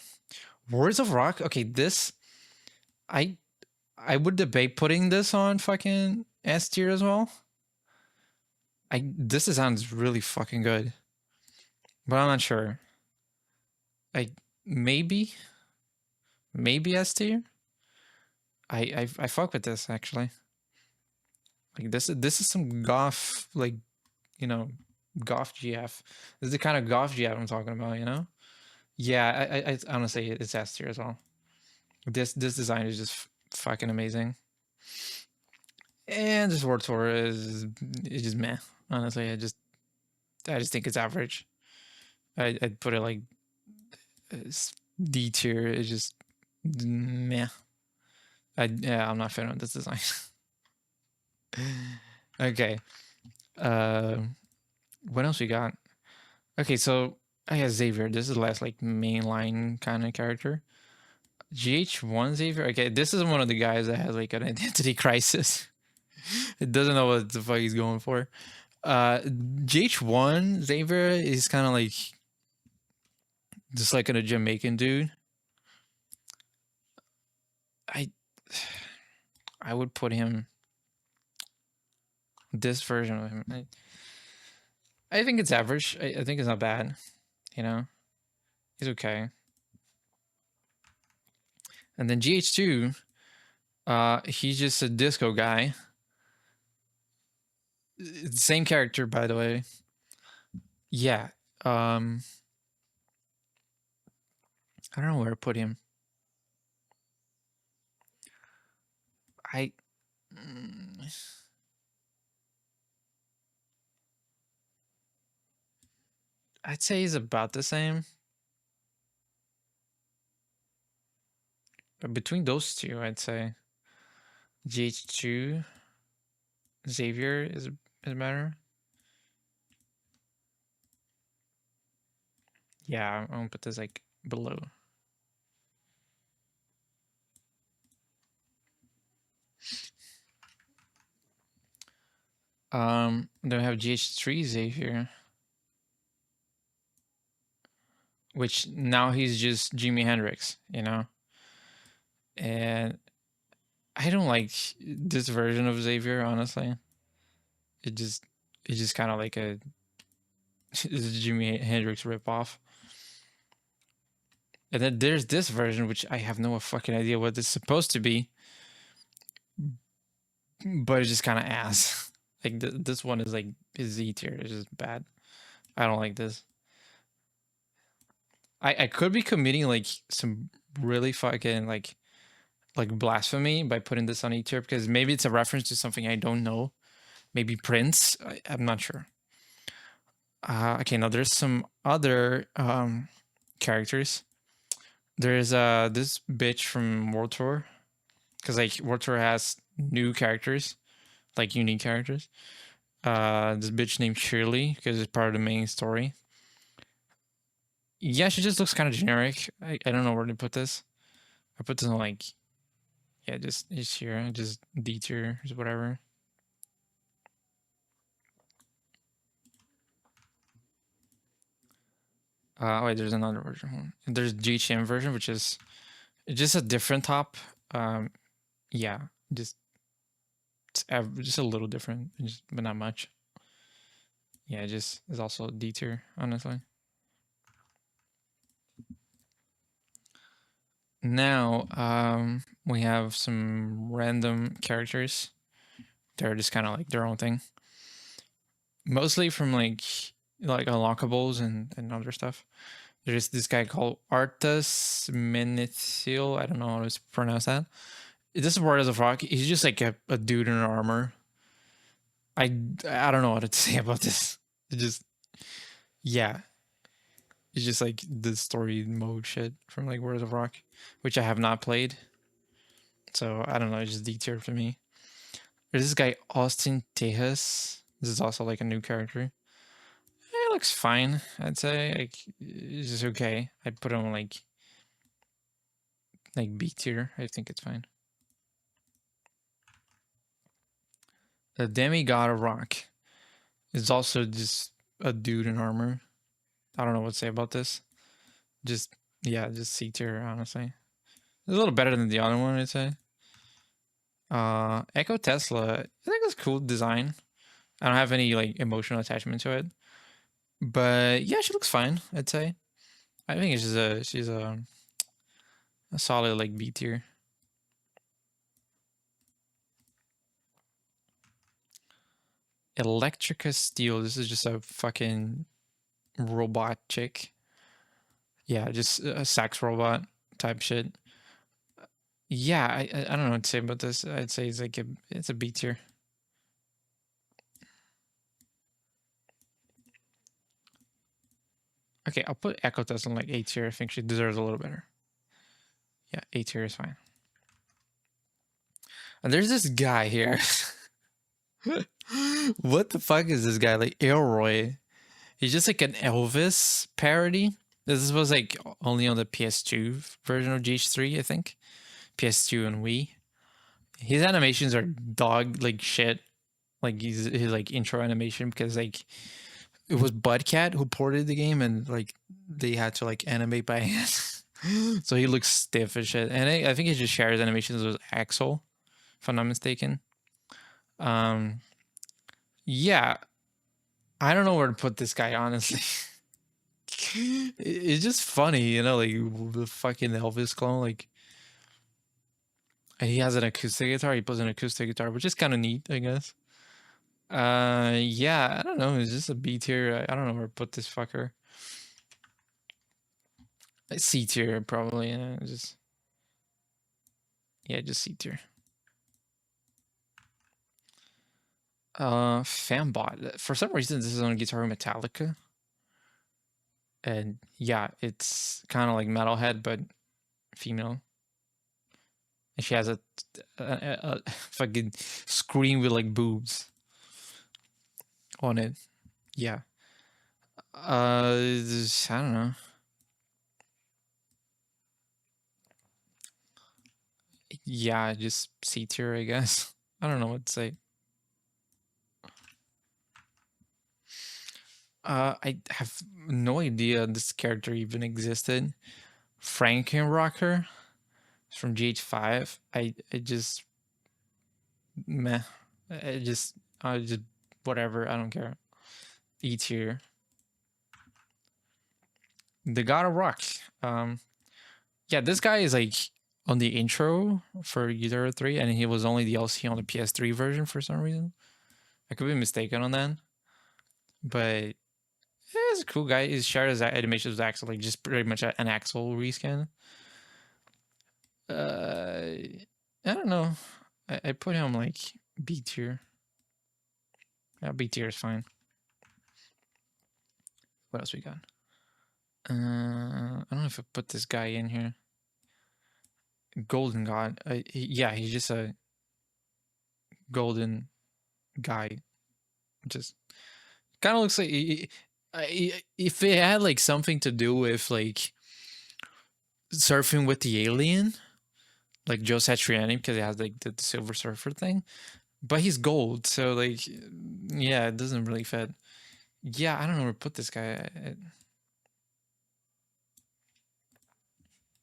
Words of Rock. Okay, this I would debate putting this on fucking S tier as well. This sounds really fucking good. But I'm not sure. I maybe S tier. I fuck with this actually. Like this is some goth, like, you know, goth GF. This is the kind of goth GF I'm talking about, you know? Yeah, I honestly it's S tier as well. This design is just fucking amazing. And this World Tour is it's just meh. Honestly, I just think it's average. I'd put it like D tier. It's just meh. I'm not fan of this design. Okay. What else we got? Okay, so I have Xavier. This is the last like mainline kind of character. GH1 Xavier. Okay, this is one of the guys that has like an identity crisis. It doesn't know what the fuck he's going for. GH1 Xavier is kind of like just like a Jamaican dude. I would put him this version of him. I think it's average. I think it's not bad. You know, he's okay. And then GH2, he's just a disco guy. Same character, by the way. Yeah. I don't know where to put him. I'd say he's about the same. But between those two, I'd say GH2, Xavier is better. Yeah, I'm gonna put this like below. Then we have GH3 Xavier, which now he's just Jimi Hendrix, you know? And I don't like this version of Xavier, honestly. It just kind of like a Jimi Hendrix ripoff. And then there's this version, which I have no fucking idea what it's supposed to be. but it's just kind of ass. Like this one is like Z tier. It's just bad. I don't like this. I could be committing like some really fucking like blasphemy by putting this on E tier, because maybe it's a reference to something I don't know. Maybe Prince. I'm not sure. Okay, now there's some other characters. There's this bitch from World Tour, because like World Tour has new characters, like unique characters. This bitch named Shirley, because it's part of the main story. Yeah, she just looks kind of generic. I don't know where to put this. I put this on like, yeah, just here, just D tier, just whatever. Wait, there's another version. There's GHM version, which is just a different top. Yeah, just a little different, but not much. Yeah, just is also D tier, honestly. Now, we have some random characters. They're just kind of like their own thing. Mostly from like unlockables and other stuff. There's this guy called Artus Menethil. I don't know how to pronounce that. This is Warriors of Rock. He's just like a dude in armor. I don't know what to say about this. It just, yeah. It's just like the story mode shit from like Warriors of Rock, which I have not played. So I don't know, it's just D tier for me. There's this guy Austin Tejas. This is also like a new character. It looks fine, I'd say. Like, it's just okay. I'd put him like B tier. I think it's fine. The Demigod of Rock is also just a dude in armor. I don't know what to say about this. Just, yeah, just C tier, honestly. It's a little better than the other one, I'd say. Echo Tesla, I think it's cool design. I don't have any like emotional attachment to it, but yeah, she looks fine, I'd say. I think it's just she's a solid like B tier. Electrica Steel. This is just a fucking robot chick. Yeah, just a sex robot type shit. Yeah, I don't know what to say about this. I'd say it's like it's a B tier. Okay, I'll put Echo Test on like A tier. I think she deserves a little better. Yeah, A tier is fine. And there's this guy here. What the fuck is this guy? Like Elroy. He's just like an Elvis parody. This was like only on the PS2 version of GH3, I think. PS2 and Wii. His animations are dog like shit. Like his like intro animation, because like it was Budcat who ported the game, and like they had to like animate by hand. So he looks stiff as shit. And I think he just shares animations with Axel, if I'm not mistaken. Yeah, I don't know where to put this guy, honestly. It's just funny, you know, like the fucking Elvis clone. Like, he has an acoustic guitar. He plays an acoustic guitar, which is kind of neat, I guess. Yeah, I don't know. It's just a B tier. I don't know where to put this fucker. C tier, probably. Just C tier. Fanbot. For some reason, this is on Guitar Metallica. And yeah, it's kind of like Metalhead, but female. And she has a fucking screen with like boobs on it. Yeah. I don't know. Yeah, just C tier, I guess. I don't know what to say. I have no idea this character even existed. Frankenrocker from GH5. I just meh. I just whatever. I don't care. E tier. The God of Rock. Yeah, this guy is like on the intro for Guitar 3, and he was only DLC on the PS3 version for some reason. I could be mistaken on that, but yeah, he's a cool guy. He's shared his animations with Axel, like just pretty much an Axel reskin. I don't know. I put him like B tier. Yeah, B tier is fine. What else we got? I don't know if I put this guy in here. Golden God. Yeah, he's just a golden guy. Just kind of looks like if it had like something to do with like surfing with the alien, like Joe Satriani, because it has like the Silver Surfer thing. But he's gold, so like, yeah, it doesn't really fit. Yeah, I don't know where to put this guy.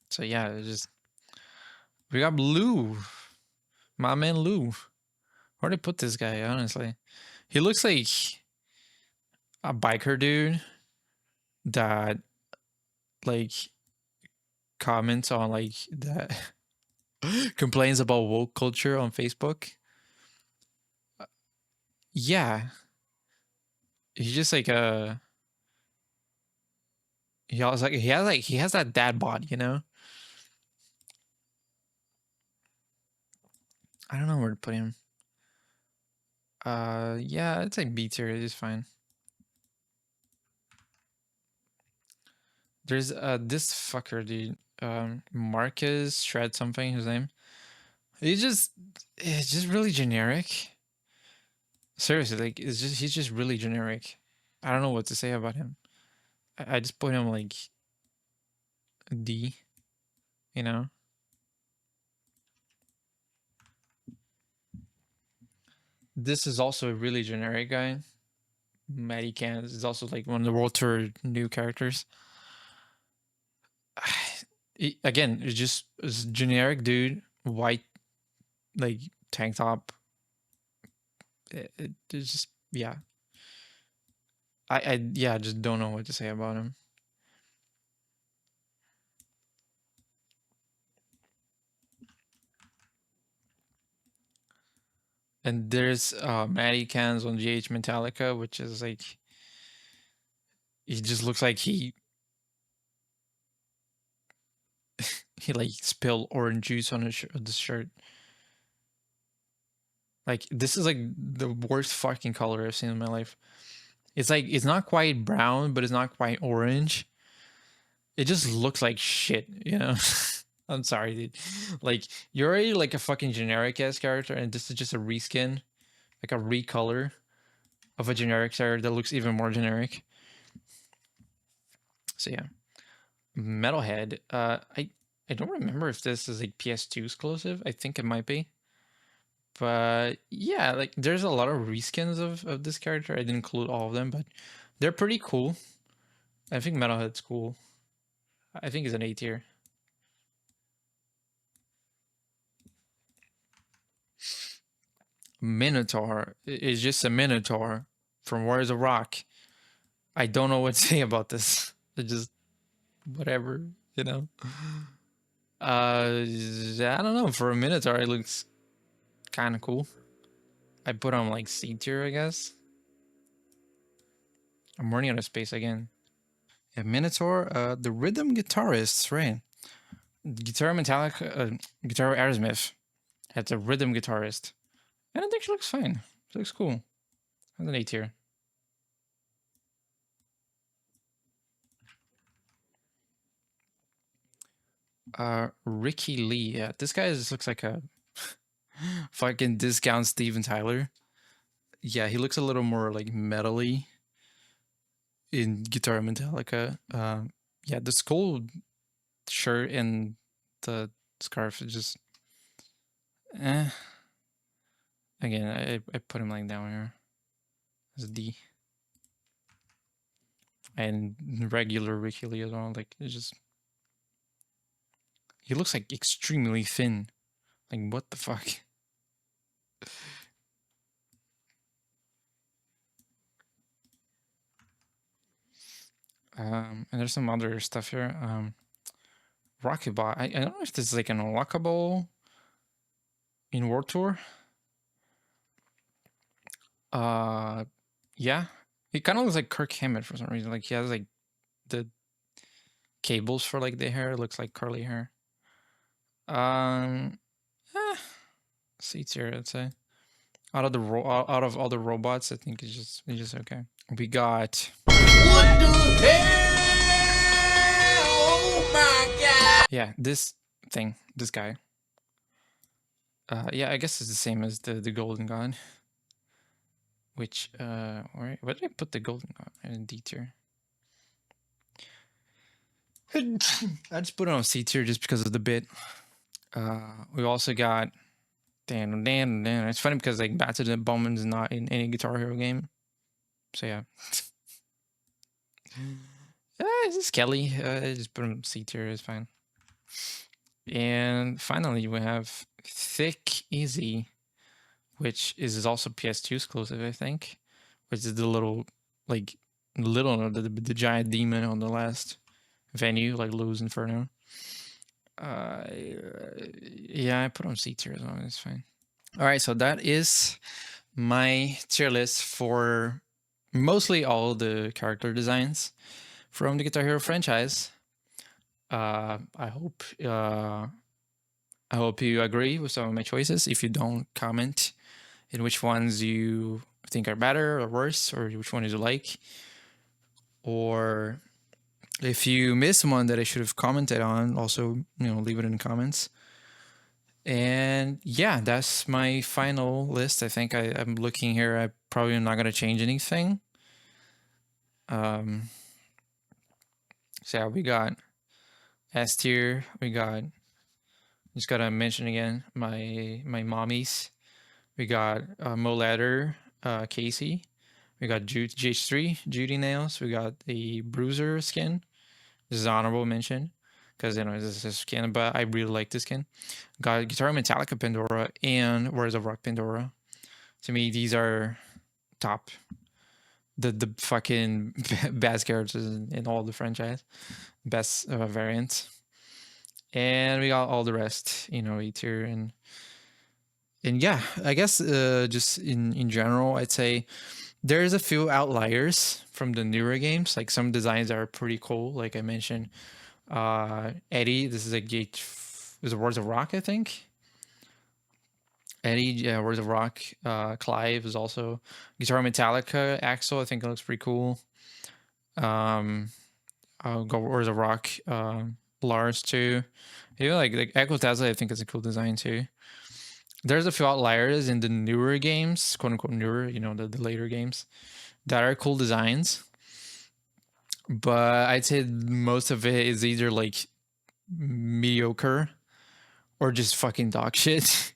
So yeah, it's just we got Lou, my man Lou. Where'd I put this guy? Honestly, he looks like a biker dude that like comments on like that complains about woke culture on Facebook. Yeah, he's just like he has that dad bod, you know. I don't know where to put him. Yeah, it's like B tier. It is fine. There's this fucker, dude. Marcus Shred something. His name. It's just really generic. Seriously, like he's just really generic. I don't know what to say about him. I just put him like D. You know. This is also a really generic guy. Matty Cans is also like one of the World Tour new characters. Again, it's just a generic dude, white, like tank top. It's just yeah. I yeah, just don't know what to say about him. And there's Matty Cans on GH Metallica, which is like he just looks like he like spilled orange juice on his this shirt. Like this is like the worst fucking color I've seen in my life. It's like it's not quite brown, but it's not quite orange. It just looks like shit, you know. I'm sorry, dude. Like you're already like a fucking generic ass character, and this is just a reskin, like a recolor of a generic character that looks even more generic. So yeah, Metalhead. I don't remember if this is like PS2 exclusive. I think it might be. But yeah, like there's a lot of reskins of this character. I didn't include all of them, but they're pretty cool. I think Metalhead's cool. I think it's an A tier. Minotaur is just a Minotaur from Warriors of Rock. I don't know what to say about this. It's just whatever, you know. I don't know. For a Minotaur, it looks kind of cool. I put on like C tier, I guess. I'm running out of space again. Yeah, Minotaur, the rhythm guitarist, right? Guitar Metallica, Guitar Aerosmith. That's a rhythm guitarist. And I think she looks fine. She looks cool. That's an A tier. Ricky Lee. Yeah, this guy just looks like a fucking discount Steven Tyler. Yeah, he looks a little more like metally in Guitar Metallica. Yeah, the skull shirt and the scarf is just eh. Again, I put him like down here as a D. And regular Ricky Lee as well. Like it's just he looks like extremely thin. Like what the fuck? And there's some other stuff here. Rocketbot. I don't know if this is like an unlockable in World Tour. Yeah. He kind of looks like Kirk Hammett for some reason. Like he has like the cables for like the hair. It looks like curly hair. C tier, I'd say. Out of all the robots, I think it's just okay. We got. What the hell? Oh my god! Yeah, this guy. Yeah, I guess it's the same as the golden god. Which where did I put the golden god? In D tier. I just put it on C tier just because of the bit. We also got Dan. It's funny because like Bassist and Bowman's not in any Guitar Hero game. So yeah. This is Kelly. Just put him C tier, it's fine. And finally we have Thick Easy, which is also PS2 exclusive, I think. Which is the little the giant demon on the last venue, like Lou's Inferno. Yeah, I put on C tier as well. It's fine. All right, so that is my tier list for mostly all the character designs from the Guitar Hero franchise. I hope you agree with some of my choices. If you don't, comment in which ones you think are better or worse, or which one you like. Or if you missed one that I should have commented on, also, leave it in the comments. And yeah, that's my final list. I think I'm looking here. I probably am not going to change anything. So yeah, we got S tier. We got, just got to mention again, my mommies. We got Molatter, Casey. We got GH3, Judy Nails. We got the Bruiser skin. This is honorable mention because this is a skin, but I really like this skin. Got Guitar Metallica Pandora and Words of Rock Pandora. To me, these are top. The fucking best characters in all the franchise. Best variants. And we got all the rest, E tier and yeah, I guess just in general, I'd say there's a few outliers from the newer games. Like some designs are pretty cool. Like I mentioned, Eddie, this is a Words of Rock, I think. Eddie, yeah, Words of Rock. Clive is also Guitar Metallica. Axel, I think it looks pretty cool. I'll go Words of Rock. Lars too. Even like Echo Tesla, I think is a cool design too. There's a few outliers in the newer games, quote unquote newer, the later games, that are cool designs. But I'd say most of it is either like mediocre or just fucking dog shit.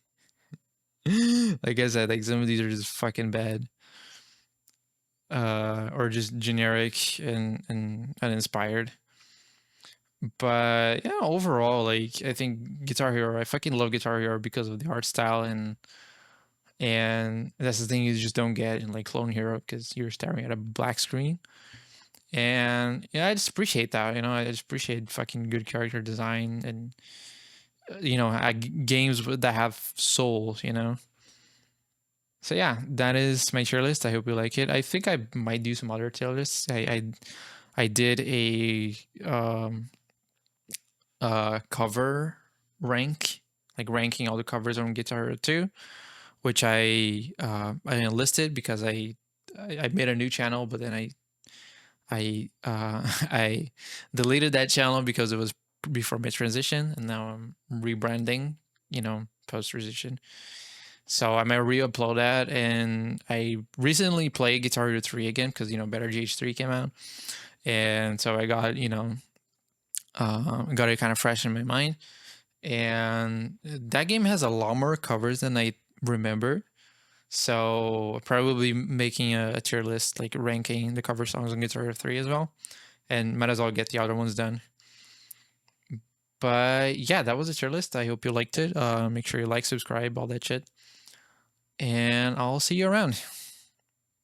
Like I said, like some of these are just fucking bad. Or just generic and uninspired. But yeah, overall, like I think Guitar Hero, I fucking love Guitar Hero because of the art style and that's the thing you just don't get in like Clone Hero because you're staring at a black screen. And yeah, I just appreciate that. I just appreciate fucking good character design and games that have souls. So yeah, that is my tier list. I hope you like it. I think I might do some other tier lists. I did a cover rank, like ranking all the covers on Guitar Hero 2, which I enlisted because I made a new channel, but then I deleted that channel because it was before my transition, and now I'm rebranding, post transition. So I might re-upload that, and I recently played Guitar Hero 3 again because Better GH3 came out, and so I got got it kind of fresh in my mind. And that game has a lot more covers than I remember. So probably making a tier list, like ranking the cover songs on Guitar Hero 3 as well. And might as well get the other ones done. But yeah, that was a tier list. I hope you liked it. Make sure you like, subscribe, all that shit. And I'll see you around.